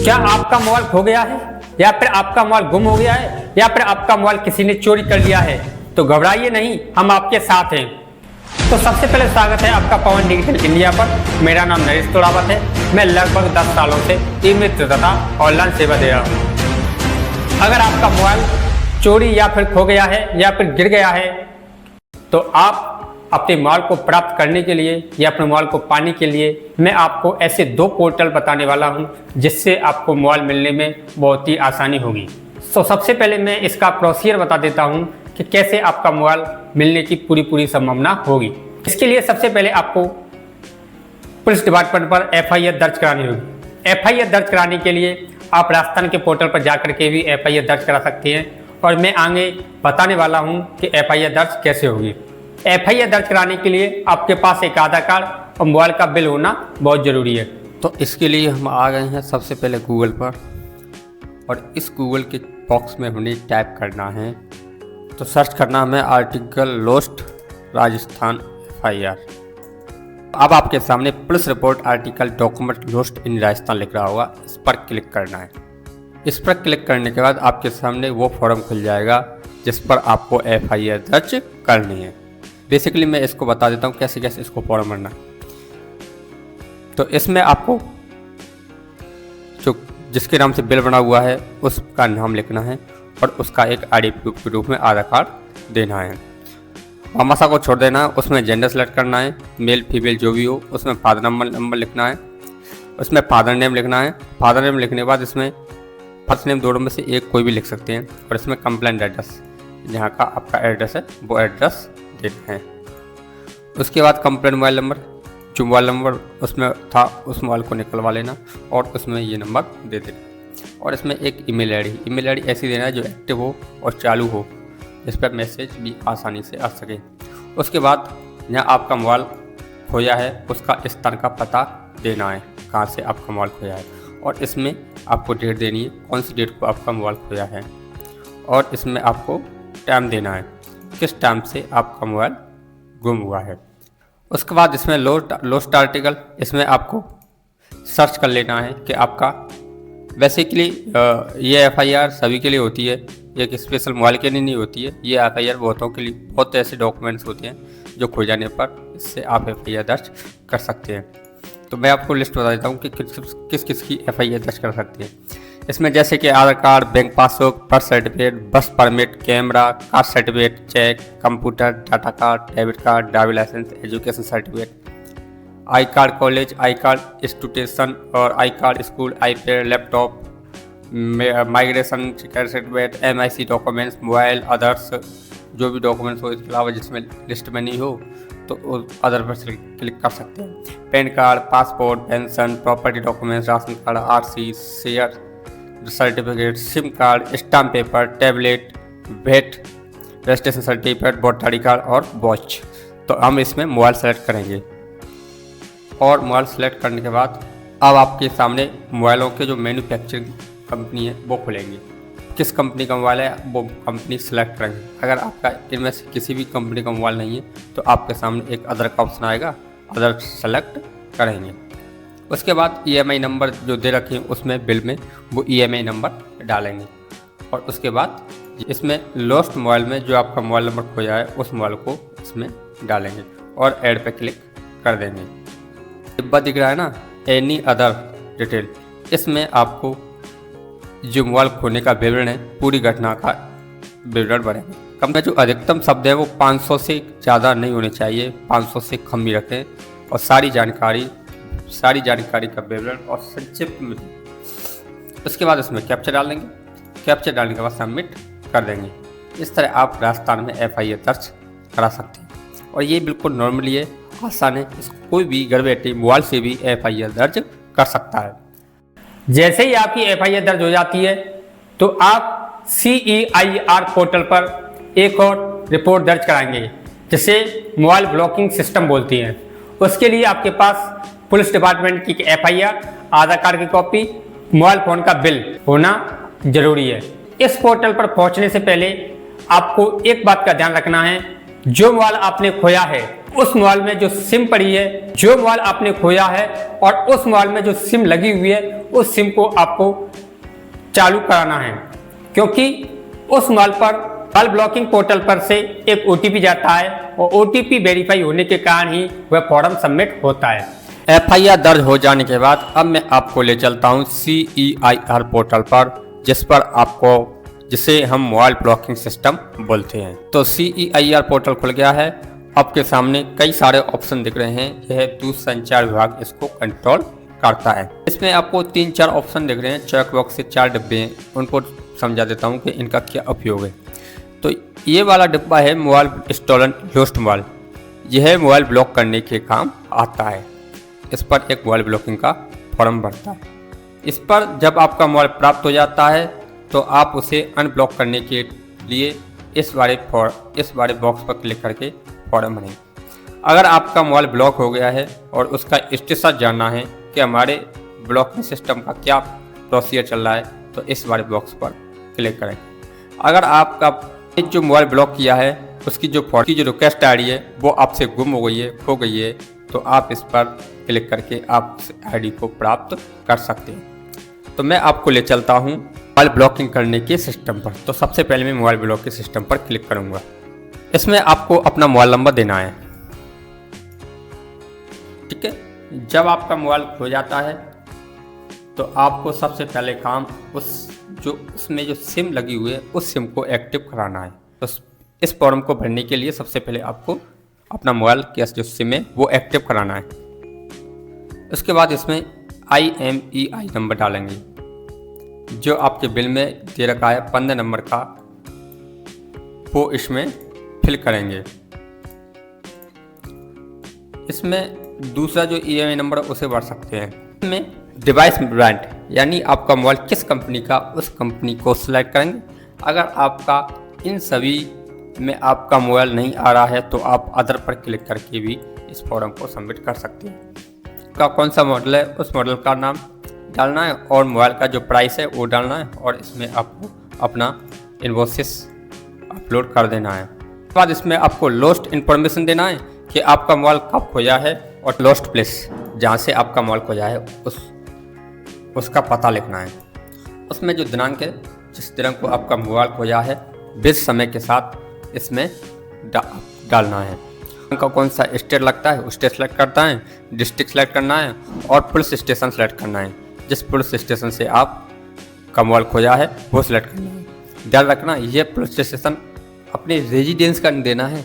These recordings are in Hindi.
क्या आपका मोबाइल खो गया है या फिर आपका मोबाइल गुम हो गया है या फिर आपका मोबाइल किसी ने चोरी कर लिया है? तो घबराइए नहीं, हम आपके साथ हैं। तो सबसे पहले स्वागत है आपका पवन डिजिटल इंडिया पर। मेरा नाम नरेश तोड़ावत है। मैं लगभग 10 सालों से ई-मित्र तथा ऑनलाइन सेवा दे रहा हूँ। अगर आपका मोबाइल चोरी या फिर खो गया है या फिर गिर गया है तो आप अपने मोबाइल को प्राप्त करने के लिए या अपने मोबाइल को पाने के लिए मैं आपको ऐसे 2 पोर्टल बताने वाला हूं जिससे आपको मोबाइल मिलने में बहुत ही आसानी होगी। तो सबसे पहले मैं इसका प्रोसीजर बता देता हूं कि कैसे आपका मोबाइल मिलने की पूरी संभावना होगी। इसके लिए सबसे पहले आपको पुलिस डिपार्टमेंट पर FIR दर्ज करानी होगी। FIR दर्ज कराने के लिए आप राजस्थान के पोर्टल पर जाकर के भी FIR दर्ज करा सकते हैं और मैं आगे बताने वाला हूं कि FIR दर्ज कैसे होगी। FIR दर्ज कराने के लिए आपके पास एक आधार कार्ड और मोबाइल का बिल होना बहुत ज़रूरी है। तो इसके लिए हम आ गए हैं सबसे पहले गूगल पर और इस गूगल के बॉक्स में हमने टाइप करना है, तो सर्च करना हमें आर्टिकल लॉस्ट राजस्थान FIR। अब आपके सामने police report article document lost in Rajasthan लिख रहा होगा, इस पर क्लिक करना है। इस पर क्लिक करने के बाद आपके सामने वो फॉर्म खुल जाएगा जिस पर आपको FIR दर्ज करनी है। बेसिकली मैं इसको बता देता हूँ कैसे कैसे इसको फॉर्म भरना है। तो इसमें आपको जो जिसके नाम से बिल बना हुआ है उसका नाम लिखना है और उसका एक ID प्रूफ के रूप में आधार कार्ड देना है। मामासा को छोड़ देना है, उसमें जेंडर सेलेक्ट करना है, मेल फीमेल जो भी हो, उसमें फादर नंबर लिखना है, उसमें फादर नेम लिखना है। फादर नेम लिखने के बाद इसमें फर्स्ट नेम दोनों में से एक कोई भी लिख सकते हैं और इसमें कंप्लेंट एड्रेस जहाँ का आपका एड्रेस है वो एड्रेस देना है। उसके बाद कंप्लेंट मोबाइल नंबर, जो मोबाइल नंबर उसमें था उस मोबाइल को निकलवा लेना और उसमें ये नंबर दे देना और इसमें एक ईमेल आईडी ऐसी देना है जो एक्टिव हो और चालू हो, जिस पर मैसेज भी आसानी से आ सके। उसके बाद जहाँ आपका मोबाइल खोया है उसका स्थान का पता देना है, कहाँ से आपका मोबाइल खोया है, और इसमें आपको डेट देनी है, कौन सी डेट को आपका मोबाइल खोया है, और इसमें आपको टाइम देना है, किस टाइम से आपका मोबाइल गुम हुआ है। उसके बाद इसमें लॉस्ट आर्टिकल, इसमें आपको सर्च कर लेना है कि आपका बेसिकली ये FIR सभी के लिए होती है, एक स्पेशल मोबाइल के लिए नहीं होती है। ये FIR बहुतों के लिए, बहुत ऐसे डॉक्यूमेंट्स होते हैं जो खो जाने पर इससे आप FIR दर्ज कर सकते हैं। तो मैं आपको लिस्ट बता देता हूँ कि किस किस की FIR दर्ज कर सकते हैं। इसमें जैसे कि Aadhaar card, bank passbook, birth certificate, bus permit, camera, caste certificate, cheque, computer, data card, debit card, driving licence, education certificate, I card college, I card student और I card school, iPad, laptop, migration certificate, MIC documents, mobile, others जो भी डॉक्यूमेंट्स हो, इसके अलावा जिसमें लिस्ट में नहीं हो तो अदर पर क्लिक कर सकते हैं। PAN card, passport, pension, property documents, ration card, RC, share certificate, SIM card, stamp paper, tablet, वेट, registration certificate, voter I D card और वॉच। तो हम इसमें मोबाइल सेलेक्ट करेंगे और मोबाइल सेलेक्ट करने के बाद अब आपके सामने मोबाइलों के जो मैन्युफैक्चरिंग कंपनी है वो खुलेंगी। किस कंपनी का मोबाइल है वो कंपनी सेलेक्ट करेंगे। अगर आपका इनमें से किसी भी कंपनी का मोबाइल नहीं है तो आपके सामने एक अदर का ऑप्शन आएगा, अदर सेलेक्ट करेंगे। उसके बाद EMI नंबर जो दे रखे हैं उसमें बिल में वो EMI नंबर डालेंगे और उसके बाद इसमें लॉस्ट मोबाइल में जो आपका मोबाइल नंबर खोया है उस मोबाइल को इसमें डालेंगे और ऐड पे क्लिक कर देंगे। डिब्बा दिख रहा है ना, एनी अदर डिटेल, इसमें आपको जो मोबाइल खोने का विवरण है पूरी घटना का विवरण भरेंगे। कम जो अधिकतम शब्द है वो 500 से ज़्यादा नहीं होने चाहिए, 500 से कम भी रखें और सारी जानकारी का विवरण और संक्षिप्त में। उसके बाद उसमें कैप्चर डाल देंगे, कैप्चर डालने के बाद सबमिट कर देंगे। इस तरह आप राजस्थान में FIR दर्ज करा सकते हैं और ये बिल्कुल नॉर्मली है, आसान है, इसको कोई भी घर बैठे मोबाइल से भी FIR दर्ज कर सकता है। जैसे ही आपकी FIR दर्ज हो जाती है तो आप CEIR पोर्टल पर एक और रिपोर्ट दर्ज कराएंगे जिसे मोबाइल ब्लॉकिंग सिस्टम बोलती हैं। उसके लिए आपके पास पुलिस डिपार्टमेंट की FIR, आधार कार्ड की कॉपी, मोबाइल फ़ोन का बिल होना जरूरी है। इस पोर्टल पर पहुंचने से पहले आपको एक बात का ध्यान रखना है, जो मोबाइल आपने खोया है उस मोबाइल में जो सिम पड़ी है, जो मोबाइल आपने खोया है और उस मोबाइल में जो सिम लगी हुई है, उस सिम को आपको चालू कराना है, क्योंकि उस मोबाइल पर कॉल ब्लॉकिंग पोर्टल पर से एक OTP जाता है और OTP वेरीफाई होने के कारण ही वह फॉर्म सबमिट होता है। FIR दर्ज हो जाने के बाद अब मैं आपको ले चलता हूँ CEIR पोर्टल पर, जिसे हम मोबाइल ब्लॉकिंग सिस्टम बोलते हैं। तो CEIR पोर्टल खुल गया है। आपके सामने कई सारे ऑप्शन दिख रहे हैं। यह दूरसंचार विभाग इसको कंट्रोल करता है। इसमें आपको 3-4 ऑप्शन दिख रहे हैं। चेक बॉक्स से 4 डिब्बे हैं, उनको समझा देता हूँ कि इनका क्या उपयोग है। तो ये वाला डिब्बा है मोबाइल स्टोलन लोस्ट मोबाइल। यह मोबाइल ब्लॉक करने के काम आता है। इस पर एक मोबाइल ब्लॉकिंग का फॉर्म भरता है। इस पर जब आपका मोबाइल प्राप्त हो जाता है तो आप उसे अनब्लॉक करने के लिए इस वाले बॉक्स पर क्लिक करके फॉर्म भरें। अगर आपका मोबाइल ब्लॉक हो गया है और उसका स्टेटस जानना है कि हमारे ब्लॉकिंग सिस्टम का क्या प्रोसीजर चल रहा है, तो इस वाले बॉक्स पर क्लिक करें। अगर आपका जो मोबाइल ब्लॉक किया है उसकी जो रिक्वेस्ट आईडी है वो आपसे गुम हो गई है, खो गई है, तो आप इस पर क्लिक करके आप उस आईडी को प्राप्त कर सकते हैं। तो मैं आपको ले चलता हूँ मोबाइल ब्लॉकिंग करने के सिस्टम पर। तो सबसे पहले मैं मोबाइल ब्लॉक के सिस्टम पर क्लिक करूँगा। इसमें आपको अपना मोबाइल नंबर देना है। ठीक है, जब आपका मोबाइल खो जाता है तो आपको सबसे पहले काम उसमें जो सिम लगी हुई है उस सिम को एक्टिव कराना है। तो इस फॉर्म को भरने के लिए सबसे पहले आपको अपना मोबाइल का जो सिम है वो एक्टिव कराना है। उसके बाद इसमें IMEI नंबर डालेंगे जो आपके बिल में दे रखा है 15 नंबर का, वो इसमें फिल करेंगे। इसमें दूसरा जो EMI नंबर उसे भर सकते हैं। इसमें डिवाइस ब्रांड यानी आपका मोबाइल किस कंपनी का, उस कंपनी को सिलेक्ट करेंगे। अगर आपका इन सभी में आपका मोबाइल नहीं आ रहा है तो आप अदर पर क्लिक करके भी इस फॉर्म को सबमिट कर सकते हैं। का कौन सा मॉडल है उस मॉडल का नाम डालना है और मोबाइल का जो प्राइस है वो डालना है और इसमें आपको अपना इनवॉइसेस अपलोड कर देना है। उसके बाद इसमें आपको लॉस्ट इन्फॉर्मेशन देना है कि आपका मोबाइल कब खोया है और लॉस्ट प्लेस जहाँ से आपका मोबाइल खोया है उसका पता लिखना है। उसमें जो दिनांक है, जिस दिनांक को आपका मोबाइल खोया है, बीस समय के साथ इसमें डालना है। का कौन सा स्टेट लगता है उस स्टेट सेलेक्ट करता है, डिस्ट्रिक्ट सेलेक्ट करना है और पुलिस स्टेशन सेलेक्ट करना है। जिस पुलिस स्टेशन से आप का मोबाइल खोया है वो सिलेक्ट करना है। ध्यान रखना ये पुलिस स्टेशन अपने रेजिडेंस का नहीं देना है,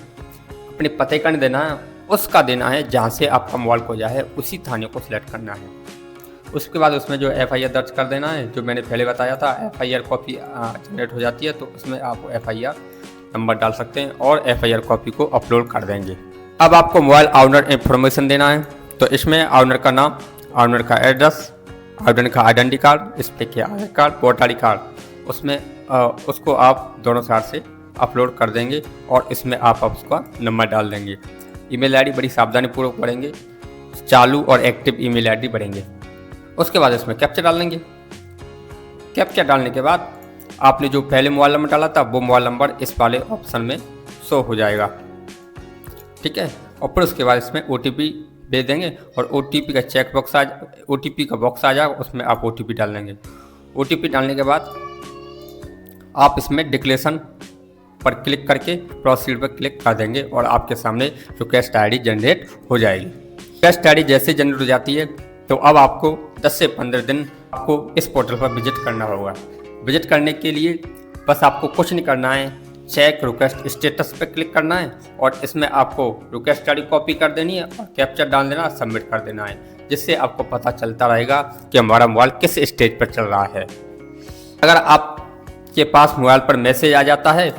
अपने पते का नहीं देना है, उसका देना है जहाँ से आपका मोबाइल खोया है उसी थाने को सिलेक्ट करना है। उसके बाद उसमें जो FIR दर्ज कर देना है, जो मैंने पहले बताया था FIR कॉपी जनरेट हो जाती है तो उसमें आप FIR नंबर डाल सकते हैं और FIR कॉपी को अपलोड कर देंगे। अब आपको मोबाइल ऑनर इन्फॉर्मेशन देना है। तो इसमें ऑनर का नाम, ऑनर का एड्रेस, ऑनर का आइडेंटिटी कार्ड, इस पे के आधार कार्ड, वोटर आई कार्ड, उसमें उसको आप दोनों साइड से अपलोड कर देंगे और इसमें आप उसका नंबर डाल देंगे। ईमेल आईडी बड़ी सावधानी पूर्वक भरेंगे, चालू और एक्टिव ईमेल आईडी भरेंगे। उसके बाद इसमें कैप्चा डाल देंगे। कैप्चा डालने के बाद आपने जो पहले मोबाइल नंबर डाला था वो मोबाइल नंबर इस वाले ऑप्शन में शो हो जाएगा। ठीक है, और फिर उसके बाद इसमें OTP भेज देंगे और OTP का चेक बॉक्स OTP का बॉक्स आ जाएगा, उसमें आप OTP डाल देंगे। OTP डालने के बाद आप इसमें डिक्लेरेशन पर क्लिक करके प्रोसीड पर क्लिक कर देंगे और आपके सामने रिक्वेस्ट आईडी जनरेट हो जाएगी। रिक्वेस्ट आईडी जैसे जनरेट हो जाती है तो अब आपको 10 से 15 दिन आपको इस पोर्टल पर विजिट करना होगा। विजिट करने के लिए बस आपको कुछ नहीं करना है, चेक रिक्वेस्ट स्टेटस पर क्लिक करना है और इसमें आपको रिक्वेस्ट आईडी कॉपी कर देनी है और कैप्चर डाल देना, सबमिट कर देना है, जिससे आपको पता चलता रहेगा कि हमारा मोबाइल किस स्टेज पर चल रहा है। अगर आपके पास मोबाइल पर मैसेज आ जाता है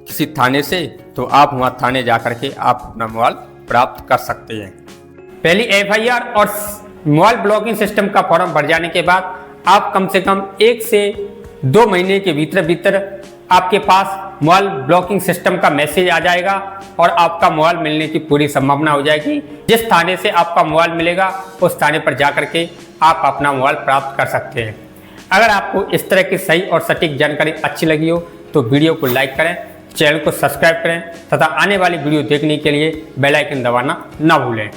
किसी थाने से तो आप वहाँ थाने जा कर के आप अपना मोबाइल प्राप्त कर सकते हैं। पहली FIR और मोबाइल ब्लॉकिंग सिस्टम का फॉर्म भर जाने के बाद आप कम से कम 1 से 2 महीने के भीतर आपके पास मोबाइल ब्लॉकिंग सिस्टम का मैसेज आ जाएगा और आपका मोबाइल मिलने की पूरी संभावना हो जाएगी। जिस थाने से आपका मोबाइल मिलेगा उस थाने पर जाकर के आप अपना मोबाइल प्राप्त कर सकते हैं। अगर आपको इस तरह की सही और सटीक जानकारी अच्छी लगी हो तो वीडियो को लाइक करें, चैनल को सब्सक्राइब करें तथा आने वाली वीडियो देखने के लिए बेल आइकन दबाना ना भूलें।